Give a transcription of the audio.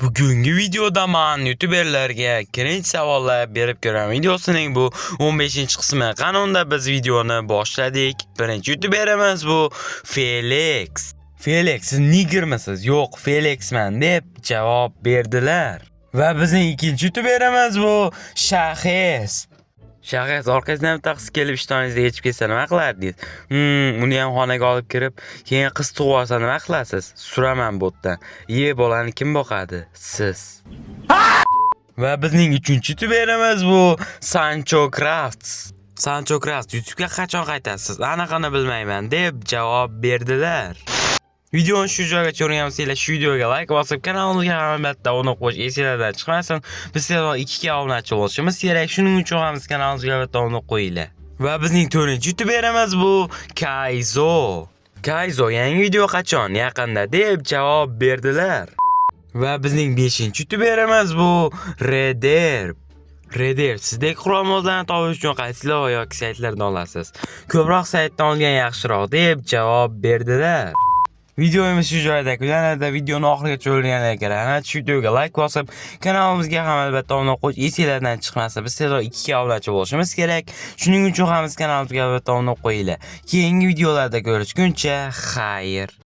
Bugungi videoda men youtuberlarga kirinch savollar berib ko'raman. Videosining bu 15-qismi. Qanunda biz videoni boshladik. Birinchi youtuberimiz bu Felix. Felix, siz nigermisiz? Yo'q, Felixman deb javob berdilar. Va bizning ikkinchi youtuberimiz bu Shahist. Shahist, orqasidan taqsi kelib ishtoningizga yechib ketsa nima qilardingiz? Uni ham xonaga olib kirib, keyin qiz tug'ib olsa nima qilasiz? Suraman botdan. Bolani kim boqadi? Siz. Va bizning uchinchi youtuberimiz bu Sancho Crafts. Sancho Crafts, YouTube'ga qachon qaytasiz? Anaqani bilmayman deb javob berdilar. Videoni shu joygacha ko'rganmizlar, shu videoga like bosib, kanalimizga albatta obuna bo'lish esingizdan chiqmasin. Biz tezroq 2 ga obunachi bo'lishimiz kerak. Shuning uchun ham kanalimizga albatta obuna qo'yinglar. Va bizning 4-chi youtuberimiz bu Kaizo. Kaizo, yangi video qachon? Yaqinda deb javob berdilar. Va bizning 5-chi youtuberimiz bu Reder. Sizdek qurilmalarni topish uchun qaysi ilova yoki saytlardan olasiz? Ko'proq saytdan olgan yaxshiroq deb javob berdilar. Videomiz shu joyda yakunlanadi. Videoni oxirigacha ko'rganlarga rahmat. Shu videoga like bosib, kanalimizga ham albatta obuna qo'yish esingizdan chiqmasa, biz tezroq 2 ga obunachi bo'lishimiz kerak. Shuning uchun ham kanalimizga albatta obuna qo'yinglar. Keyingi videolarda ko'rishguncha, xayr.